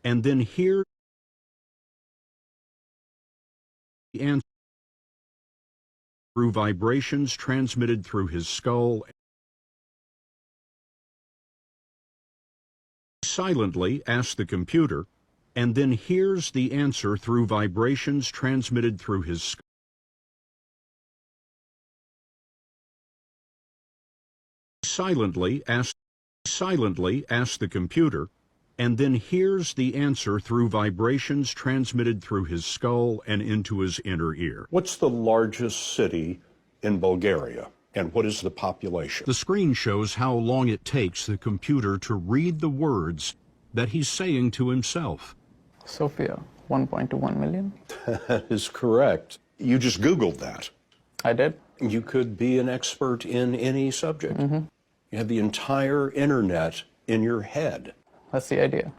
and then hear the answer through vibrations transmitted through his skull. Silently asks the computer, and then hears the answer through vibrations transmitted through his skull. Silently asks the computer, and then hears the answer through vibrations transmitted through his skull and into his inner ear. What's the largest city in Bulgaria, and what is the population? The screen shows how long it takes the computer to read the words that he's saying to himself. Sofia, 1.21 million. That is correct. You just Googled that. I did. You could be an expert in any subject. You have the entire internet in your head. That's the idea.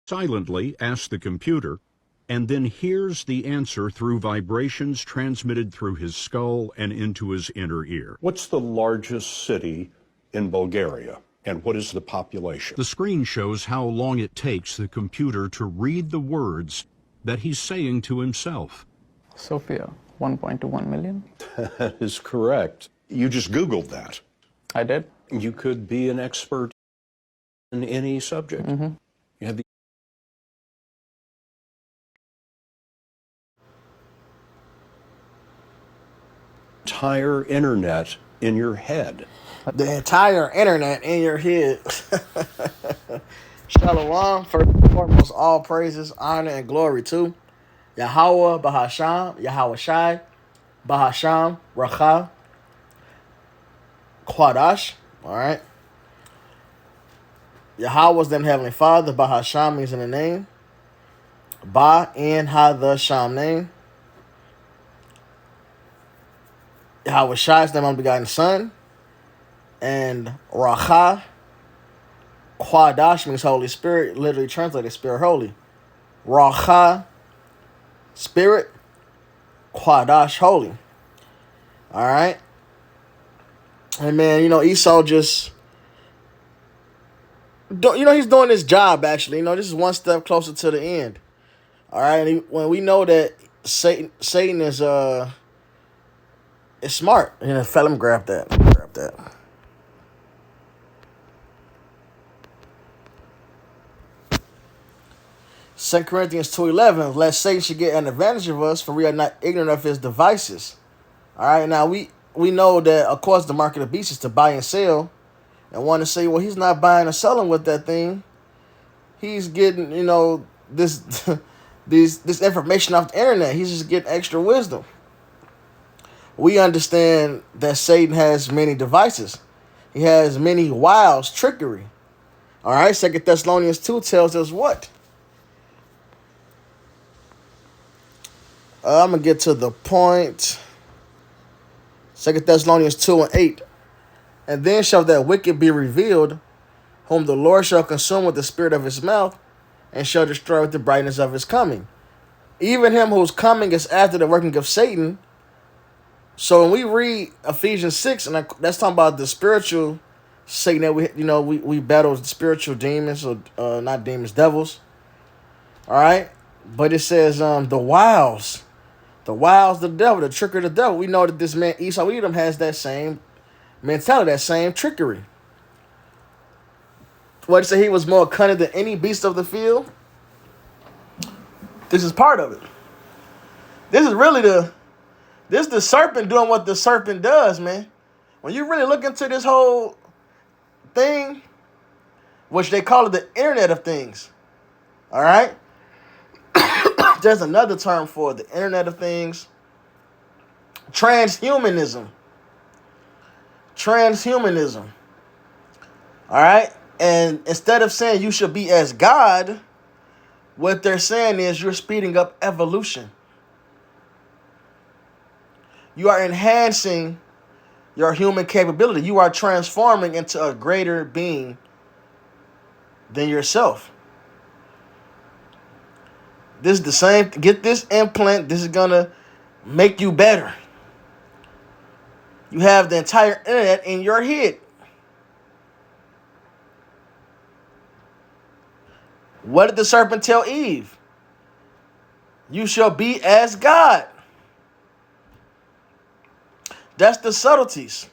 Silently asks the computer, and then hears the answer through vibrations transmitted through his skull and into his inner ear. What's the largest city in Bulgaria, and what is the population? The screen shows how long it takes the computer to read the words that he's saying to himself. Sofia, 1.21 million. That is correct. You just Googled that. I did. You could be an expert in any subject. You have the entire internet in your head. The entire internet in your head. Shalom, first and foremost, all praises, honor, and glory to Yahweh, Bahasham, Yahweh Shai, Bahasham, Racha, Quadash. All right. Yahweh's name, Heavenly Father. Bahasham means in the name. Ba and Ha the Sham name. Yahweh Shai's name, unbegotten Son. And Racha, Quadash means Holy Spirit, literally translated Spirit Holy. Racha, Spirit, Quadash, Holy. All right. And man, Esau just, he's doing his job actually. This is one step closer to the end. All right. And when we know that Satan is smart. Let him grab that. Grab that. 2 Corinthians 2:11, lest Satan should get an advantage of us, for we are not ignorant of his devices. All right, now we know that, of course, the market of the beast is to buy and sell, and want to say, well, he's not buying or selling with that thing. He's getting, this this information off the internet. He's just getting extra wisdom. We understand that Satan has many devices. He has many wiles, trickery. All right, 2 Thessalonians 2 tells us what? I'm going to get to the point. 2 Thessalonians 2:8. And then shall that wicked be revealed, whom the Lord shall consume with the spirit of his mouth, and shall destroy with the brightness of his coming. Even him whose coming is after the working of Satan. So when we read Ephesians 6, and that's talking about the spiritual Satan that we battle the spiritual demons, or not demons, devils. All right? But it says the wiles of the devil, the trick of the devil. We know that this man Esau Edom has that same mentality, that same trickery. What did he say? He was more cunning than any beast of the field. This is part of it. This is really the serpent doing what the serpent does, man. When you really look into this whole thing, which they call it the Internet of Things, all right? There's another term for the Internet of Things. Transhumanism. All right? And instead of saying you should be as God, what they're saying is you're speeding up evolution. You are enhancing your human capability. You are transforming into a greater being than yourself. This is the same. Get this implant. This is going to make you better. You have the entire internet in your head. What did the serpent tell Eve? You shall be as God. That's the subtleties.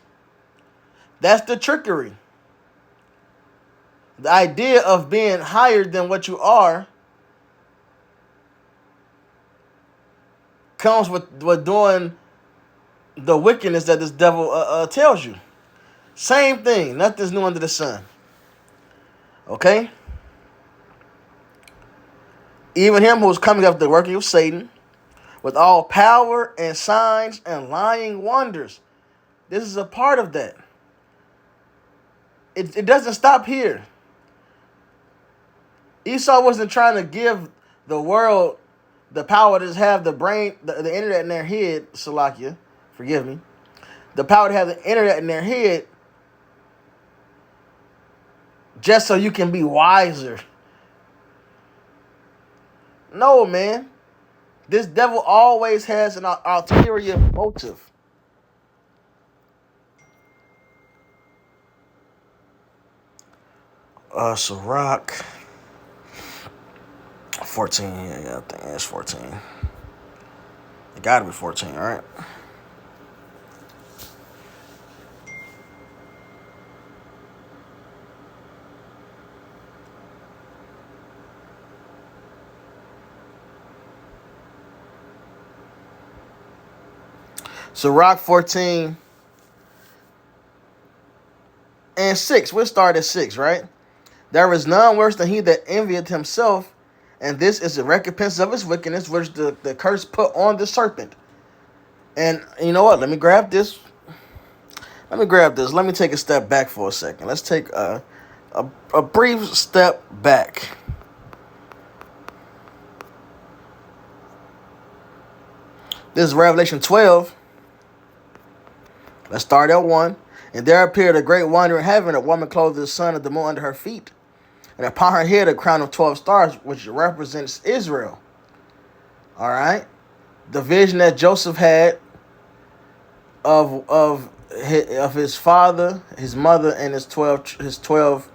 That's the trickery. The idea of being higher than what you are comes with doing the wickedness that this devil tells you. Same thing. Nothing's new under the sun. Okay? Even him who was coming after the working of Satan with all power and signs and lying wonders. This is a part of that. It doesn't stop here. Esau wasn't trying to give the world the power to just have the brain, the internet in their head, Salakia, forgive me, the power to have the internet in their head just so you can be wiser. No, man. This devil always has an ulterior motive. Sirach 14. Yeah, I think it's 14. It gotta be 14, all right? Sirach 14 and 6. We'll start at 6, right? There is none worse than he that envieth himself, and this is the recompense of his wickedness, which the curse put on the serpent. And you know what? Let me grab this. Let me take a step back for a second. Let's take a brief step back. This is Revelation 12. Let's start at 1. And there appeared a great wonder in heaven, a woman clothed with the sun of the moon under her feet, and upon her head a crown of 12 stars, which represents Israel. All right. The vision that Joseph had of his father, his mother, and his 12,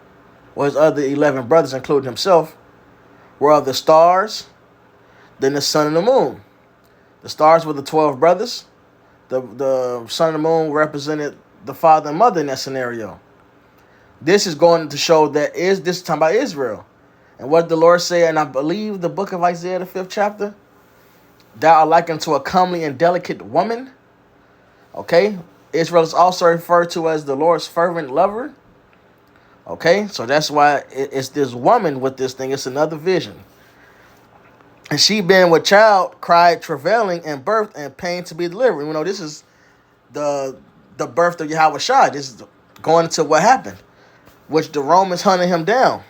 or his other 11 brothers, including himself, were of the stars, then the sun and the moon. The stars were the 12 brothers. The sun and the moon represented the father and mother in that scenario. This is going to show that this is talking about Israel. And what the Lord said, and I believe the book of Isaiah, the 5th chapter, thou art likened to a comely and delicate woman. Okay? Israel is also referred to as the Lord's fervent lover. Okay? So that's why it's this woman with this thing. It's another vision. And she being with child cried, travailing and birth and pain to be delivered. You know, this is the birth of Yahweh Shai. This is going into what happened, which the Romans hunted him down.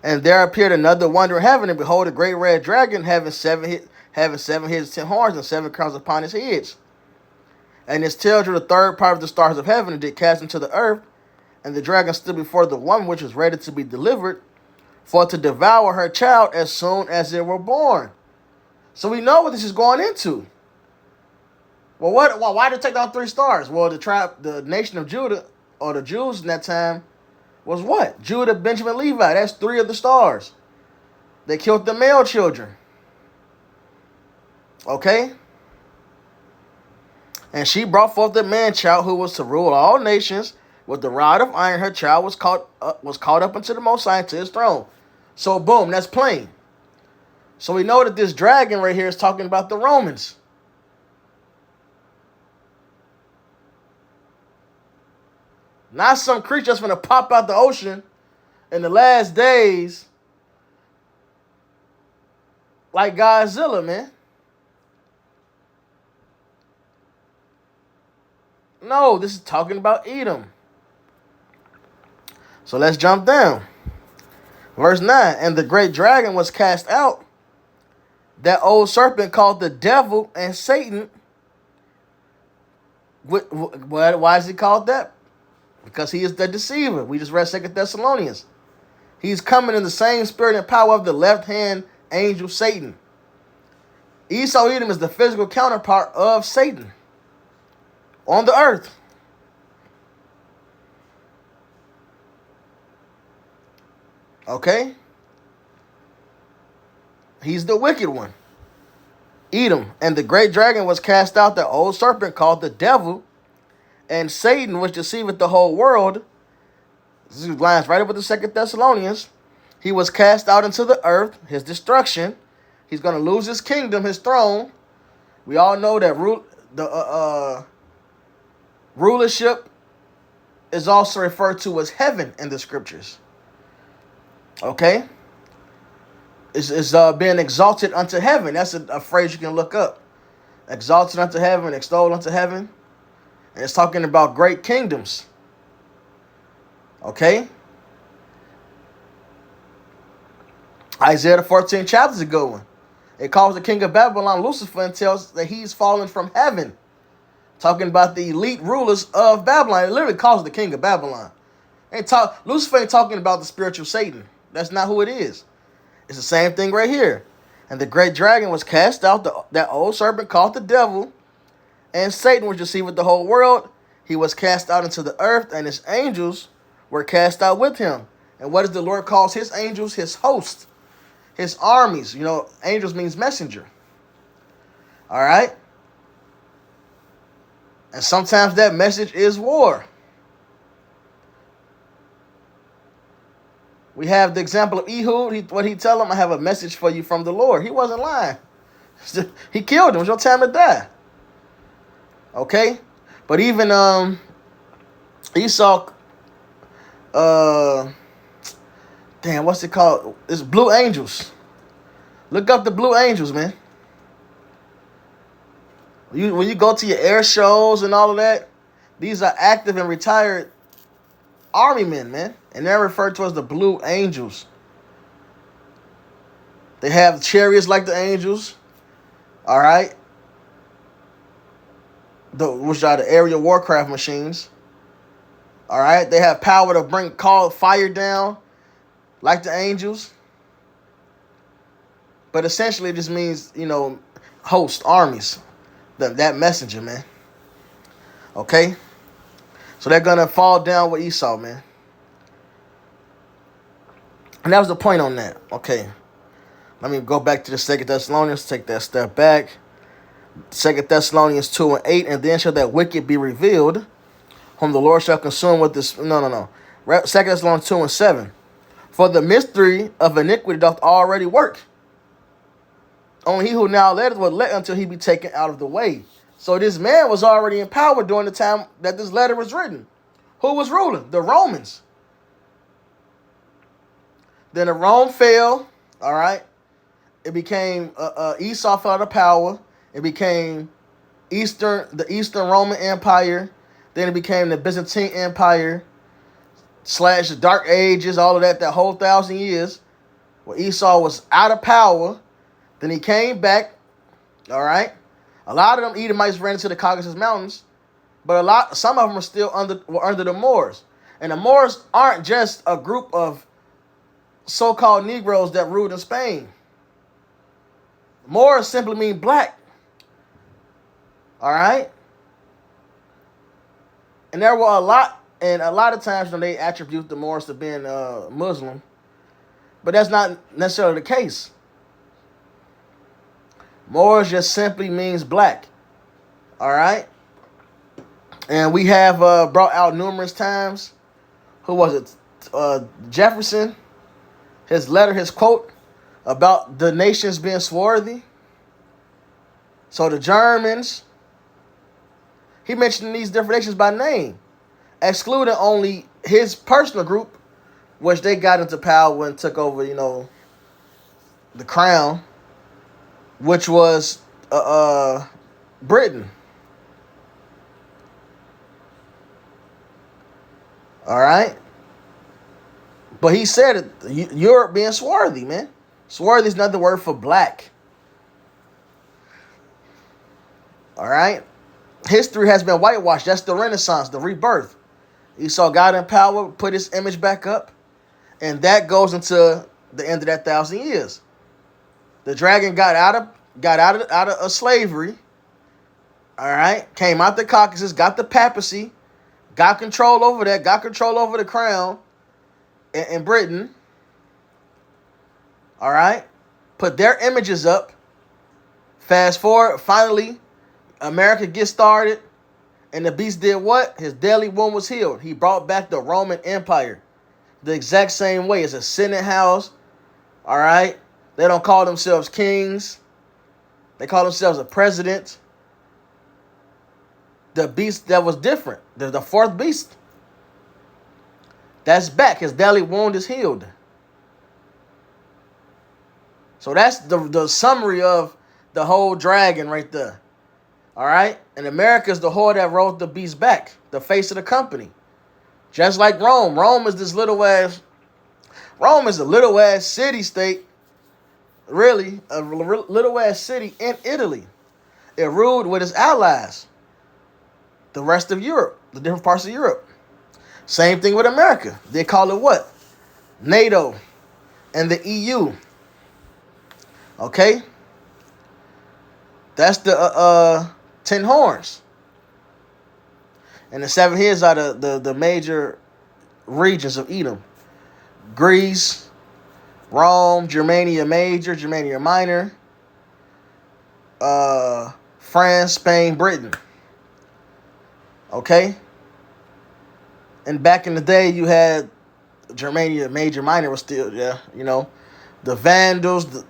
And there appeared another wonder in heaven, and behold, a great red dragon having seven heads, 10 horns, and 7 crowns upon his heads. And his tail drew the third part of the stars of heaven, and did cast them to the earth. And the dragon stood before the woman which was ready to be delivered, for to devour her child as soon as it were born. So we know what this is going into. Well, why did it take down 3 stars? Well, the nation of Judah, or the Jews in that time, was what? Judah, Benjamin, Levi. That's 3 of the stars. They killed the male children. Okay? And she brought forth the man-child who was to rule all nations with the rod of iron. Her child was caught up into the Most High, to his throne. So, boom, that's plain. So we know that this dragon right here is talking about the Romans. Not some creature that's going to pop out the ocean in the last days like Godzilla, man. No, this is talking about Edom. So let's jump down. Verse 9. And the great dragon was cast out, that old serpent called the devil and Satan. Why is he called that? Because he is the deceiver. We just read 2 Thessalonians. He's coming in the same spirit and power of the left-hand angel Satan. Esau Edom is the physical counterpart of Satan on the earth. Okay? He's the wicked one. Edom. And the great dragon was cast out, the old serpent called the devil, and Satan, which deceiveth the whole world. This lines right up with the 2 Thessalonians. He was cast out into the earth, his destruction. He's going to lose his kingdom, his throne. We all know that rulership is also referred to as heaven in the scriptures. Okay? It's being exalted unto heaven. That's a phrase you can look up. Exalted unto heaven, extolled unto heaven. And it's talking about great kingdoms. Okay? Isaiah the 14th chapter is a good one. It calls the king of Babylon Lucifer and tells that he's fallen from heaven. Talking about the elite rulers of Babylon. It literally calls the king of Babylon. Lucifer ain't talking about the spiritual Satan. That's not who it is. It's the same thing right here. And the great dragon was cast out, that old serpent called the devil, and Satan, which deceiveth the whole world. He was cast out into the earth, and his angels were cast out with him. And what does the Lord calls his angels? His host, his armies. You know, angels means messenger. All right? And sometimes that message is war. We have the example of Ehud. What he tell him, I have a message for you from the Lord. He wasn't lying. He killed him. It was your time to die. Okay? But even Esau, what's it called? It's Blue Angels. Look up the Blue Angels, man. When you go to your air shows and all of that, these are active and retired army men, man. And they're referred to as the Blue Angels. They have chariots like the angels. All right? Which are the aerial warcraft machines. All right? They have power to call fire down like the angels. But essentially it just means, host, armies. That messenger, man. Okay? So they're going to fall down with Esau, man. And that was the point on that. Okay. Let me go back to the 2 Thessalonians. Take that step back. 2 Thessalonians 2 and 8. And then shall that wicked be revealed, whom the Lord shall consume with this. No. 2 Thessalonians 2 and 7. For the mystery of iniquity doth already work. Only he who now letteth will let until he be taken out of the way. So this man was already in power during the time that this letter was written. Who was ruling? The Romans. Then the Rome fell. All right. It became Esau fell out of power. It became the Eastern Roman Empire. Then it became the Byzantine Empire / the Dark Ages. All of that whole 1,000 years where Esau was out of power. Then he came back. All right. A lot of them Edomites ran into the Caucasus Mountains, but some of them are still under the Moors. And the Moors aren't just a group of so-called Negroes that ruled in Spain. Moors simply mean black. All right? And there were a lot of times when they attribute the Moors to being Muslim, but that's not necessarily the case. Moors just simply means black. All right? And we have brought out numerous times. Who was it? Jefferson. His letter, his quote about the nations being swarthy. So the Germans. He mentioned these different nations by name, excluding only his personal group, which they got into power and took over, the crown, which was Britain. All right? But he said it, Europe being swarthy, man. Swarthy is another word for black. All right? History has been whitewashed. That's the Renaissance, the rebirth. Esau got in power, put his image back up, and that goes into the end of that 1,000 years. The dragon got out of slavery. All right, came out the Caucasus, got the papacy, got control over that, got control over the crown in Britain. All right, put their images up. Fast forward, finally, America gets started, and the beast did what? His deadly wound was healed. He brought back the Roman Empire the exact same way. It's a Senate house, all right? They don't call themselves kings. They call themselves a president. The beast that was different, the fourth beast, that's back. His deadly wound is healed. So that's the summary of the whole dragon right there. All right? And America is the whore that rolled the beast back, the face of the company. Just like Rome. Rome is a little ass city-state, really, a little ass city in Italy. It ruled with its allies, the rest of Europe, the different parts of Europe. Same thing with America. They call it what? NATO and the EU. Okay? That's the 10 horns. And the 7 heads are the major regions of Edom. Greece, Rome, Germania Major, Germania Minor, France, Spain, Britain. Okay? And back in the day, you had Germania Major, Minor was still, the Vandals, the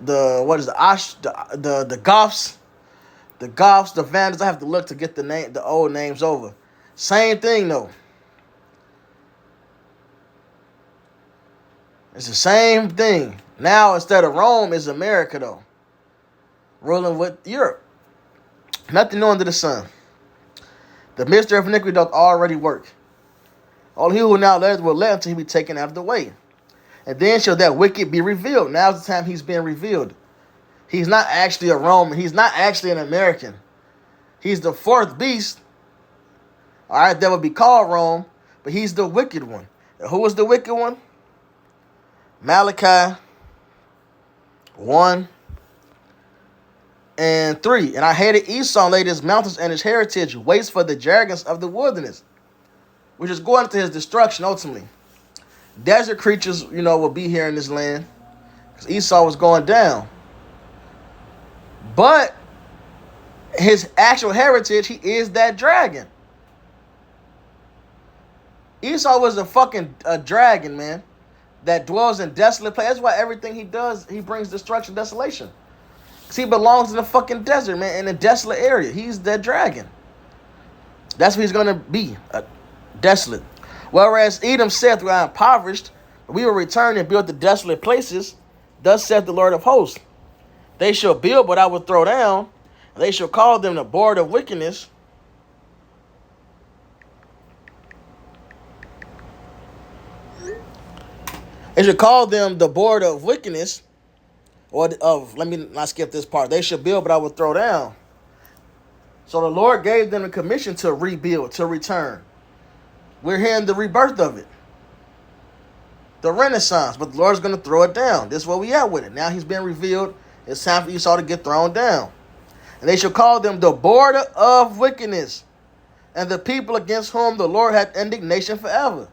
Goths, the Vandals. I have to look to get the old names over. Same thing though. It's the same thing. Now instead of Rome, it's America though, ruling with Europe. Nothing new under the sun. The mystery of iniquity doth already work. All he who now lives will live until he be taken out of the way. And then shall that wicked be revealed. Now's the time he's being revealed. He's not actually a Roman. He's not actually an American. He's the fourth beast. All right, that would be called Rome, but he's the wicked one. And who was the wicked one? Malachi 1 and 3. And I hated Esau and laid his mountains and his heritage waste for the dragons of the wilderness, which is going to his destruction ultimately. Desert creatures, will be here in this land because Esau was going down. But his actual heritage, he is that dragon. Esau was a dragon, man, that dwells in desolate place. That's why everything he does, he brings destruction, desolation. Because he belongs in the fucking desert, man, in a desolate area. He's that dragon. That's what he's going to be, desolate. Whereas Edom saith, we are impoverished, but we will return and build the desolate places. Thus saith the Lord of hosts. They shall build, but I will throw down. And they shall call them the board of wickedness. They should call them the board of wickedness. Let me not skip this part. They shall build, but I will throw down. So the Lord gave them a commission to rebuild, to return. We're hearing the rebirth of it. The Renaissance. But the Lord's going to throw it down. This is where we at with it. Now he's been revealed. It's time for Esau to get thrown down. And they shall call them the border of wickedness, and the people against whom the Lord hath indignation forever.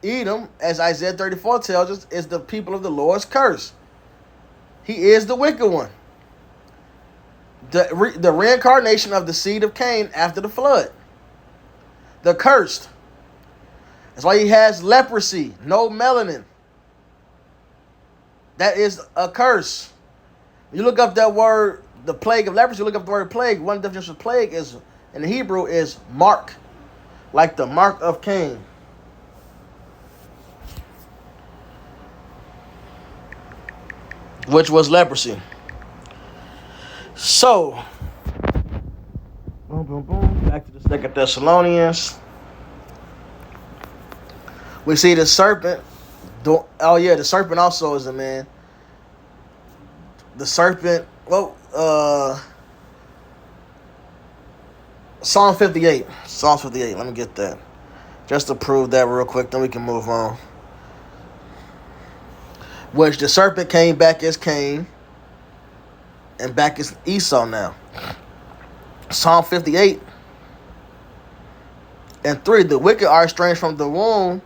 Edom, as Isaiah 34 tells us, is the people of the Lord's curse. He is the wicked one. The reincarnation of the seed of Cain after the flood. The cursed. That's why he has leprosy, no melanin. That is a curse. You look up that word, the plague of leprosy, you look up the word plague. One definition of plague is, in the Hebrew, is mark. Like the mark of Cain. Which was leprosy. So, boom, boom, boom. Back to the 2 Thessalonians. We see the serpent. The serpent also is a man. The serpent. Psalm 58. Psalm 58. Let me get that. Just to prove that real quick, then we can move on. Which the serpent came back as Cain, and back as Esau now. Psalm 58 and 3. The wicked are estranged from the womb.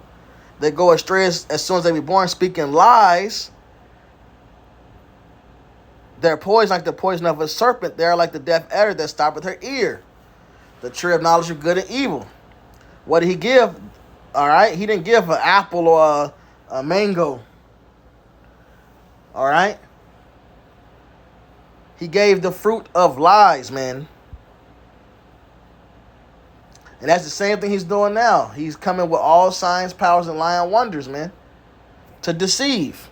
They go astray as soon as they be born, speaking lies. Their poison like the poison of a serpent. They are like the deaf adder that stoppeth her ear. The tree of knowledge of good and evil. What did he give? All right, he didn't give an apple or a mango. All right, he gave the fruit of lies, man. And that's the same thing he's doing now. He's coming with all signs, powers, and lying wonders, man, to deceive.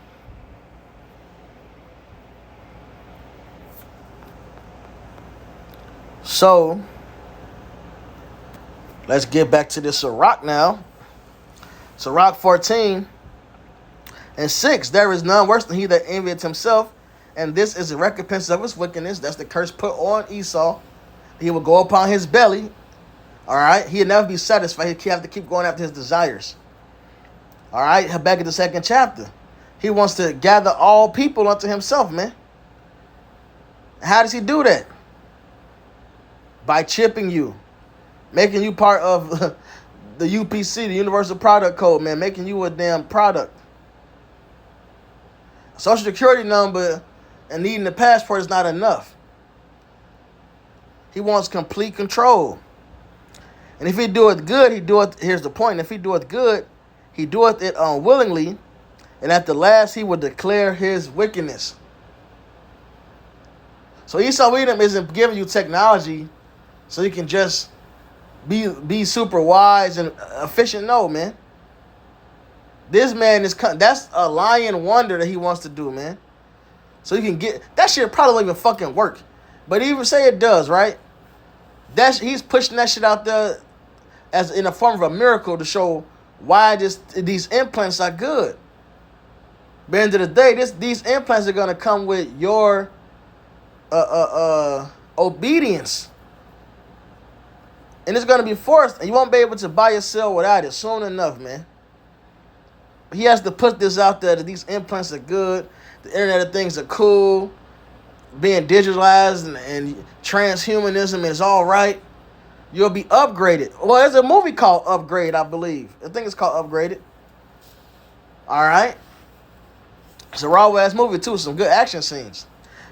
So, let's get back to this Sirach now. Sirach 14:6. There is none worse than he that envieth himself, and this is the recompense of his wickedness. That's the curse put on Esau. He will go upon his belly. All right, he'll never be satisfied. He'll have to keep going after his desires. All right, Habakkuk the 2nd chapter. He wants to gather all people unto himself, man. How does he do that? By chipping you, making you part of the UPC, the Universal Product Code, man, making you a damn product. Social Security number and needing the passport is not enough. He wants complete control. And if he do it good, he do it, here's the point, if he do it good, he doeth it unwillingly, and at the last he will declare his wickedness. So Esau Edom isn't giving you technology so you can just be super wise and efficient. No, man. This man is, that's a lying wonder that he wants to do, man. So you can get, that shit probably won't even fucking work. But even say it does, right? He's pushing that shit out there as in a form of a miracle to show why these implants are good. But at the end of the day, these implants are gonna come with your obedience. And it's gonna be forced, and you won't be able to buy or sell without it soon enough, man. He has to put this out there that these implants are good, the Internet of Things are cool, being digitalized and transhumanism is all right. You'll be upgraded. Well, there's a movie called Upgrade, I believe. I think it's called Upgraded. All right. It's a raw-ass movie, too. Some good action scenes.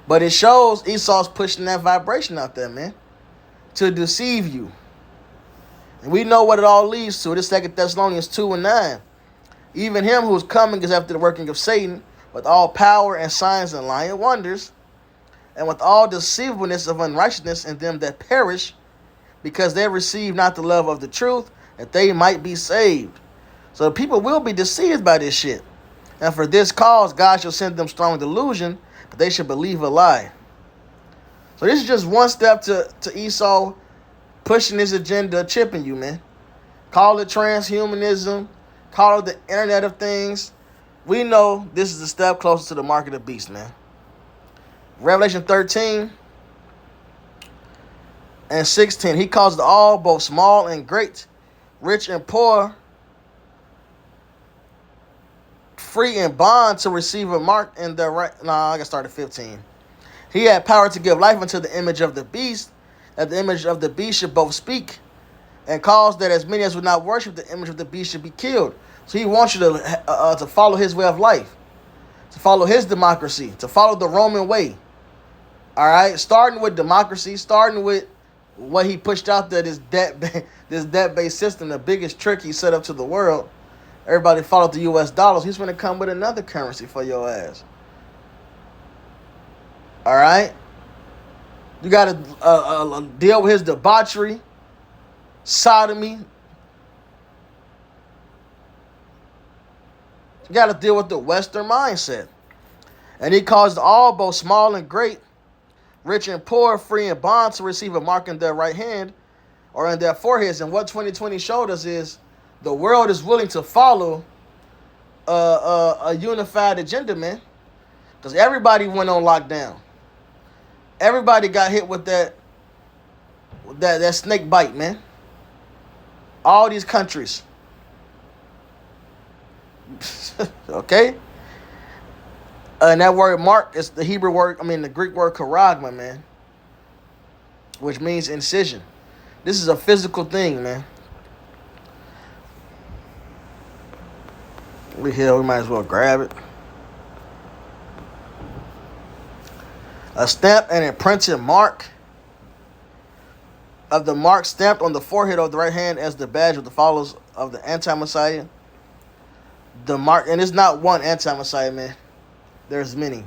But it shows Esau's pushing that vibration out there, man, to deceive you. And we know what it all leads to. This 2 Thessalonians 2:9. Even him who's coming is after the working of Satan, with all power and signs and lying wonders, and with all deceivableness of unrighteousness in them that perish, because they receive not the love of the truth, that they might be saved. So people will be deceived by this shit. And for this cause, God shall send them strong delusion, but they shall believe a lie. So this is just one step to Esau pushing his agenda, chipping you, man. Call it transhumanism, call it the Internet of Things. We know this is a step closer to the mark of the beast, man. Revelation 13:16. He caused all, both small and great, rich and poor, free and bond, to receive a mark in their right. No, I got started 15. He had power to give life unto the image of the beast, that the image of the beast should both speak, and cause that as many as would not worship the image of the beast should be killed. So he wants you to follow his way of life, to follow his democracy, to follow the Roman way. All right, starting with democracy, starting with what he pushed out there, this debt-based system, the biggest trick he set up to the world. Everybody followed the U.S. dollars. He's going to come with another currency for your ass. All right? You got to deal with his debauchery, sodomy. You got to deal with the Western mindset. And he caused all, both small and great, rich and poor, free and bond, to receive a mark in their right hand or in their foreheads. And what 2020 showed us is the world is willing to follow a unified agenda, man. Because everybody went on lockdown. Everybody got hit with that snake bite, man. All these countries. Okay? And that word mark is the Hebrew word, the Greek word charagma, man, which means incision. This is a physical thing, man. We might as well grab it. A stamp and imprinted mark of the mark stamped on the forehead of the right hand as the badge of the followers of the anti-Messiah. The mark, and it's not one anti-Messiah, man. There's many.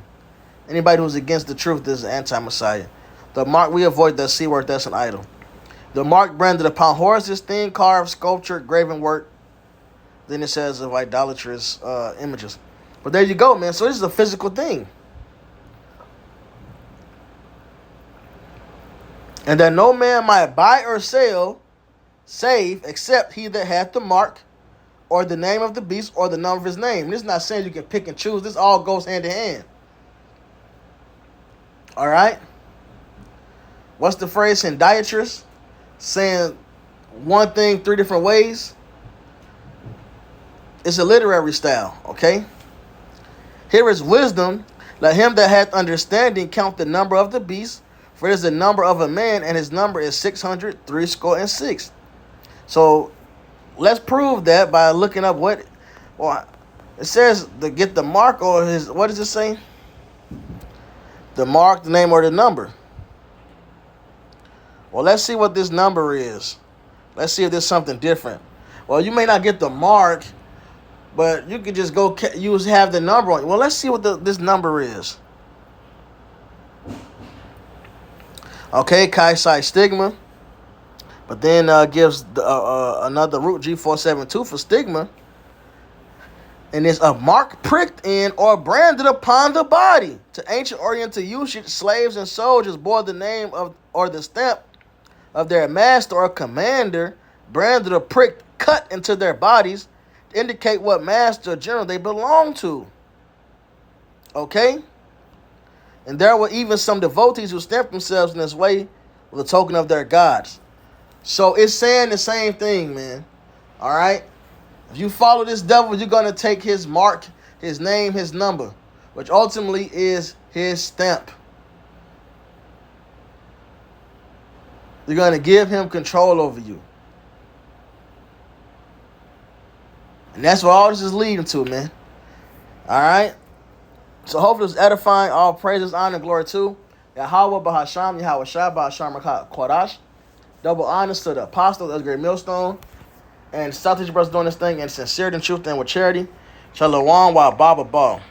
Anybody who's against the truth is an anti-Messiah. The mark, we avoid the C word, that's an idol. The mark branded upon horses, thin, carved, sculptured, graven work. Then it says of idolatrous images. But there you go, man. So this is a physical thing. And that no man might buy or sell, save, except he that hath the mark, or the name of the beast, or the number of his name. This is not saying you can pick and choose. This all goes hand in hand. All right? What's the phrase? Idolatrous? Saying one thing 3 different ways. It's a literary style, okay? Here is wisdom. Let him that hath understanding count the number of the beast, for it is the number of a man, and his number is 666. So let's prove that by looking up what, well, it says to get the mark or his, what does it say? The mark, the name, or the number. Well, let's see what this number is. Let's see if there's something different. Well, you may not get the mark, but you could just go have the number on it. Well, let's see what this number is. Okay, chi-psi stigma. But then gives another root, G472 for stigma. And it's a mark pricked in or branded upon the body. To ancient Oriental usage, slaves and soldiers bore the name of or the stamp of their master or commander, branded or pricked, cut into their bodies to indicate what master or general they belong to. Okay? And there were even some devotees who stamped themselves in this way with a token of their gods. So it's saying the same thing, man. All right? If you follow this devil, you're going to take his mark, his name, his number, which ultimately is his stamp. You're going to give him control over you. And that's what all this is leading to, man. All right? So hopefully it's edifying. All praises, honor, and glory to Yahweh Bahasham, Yahweh Shai Bahasham Kodash. Double honors to the apostle of the great millstone. And South Asian brothers doing this thing in sincerity and truth and with charity. Shalom wa Baba Ba.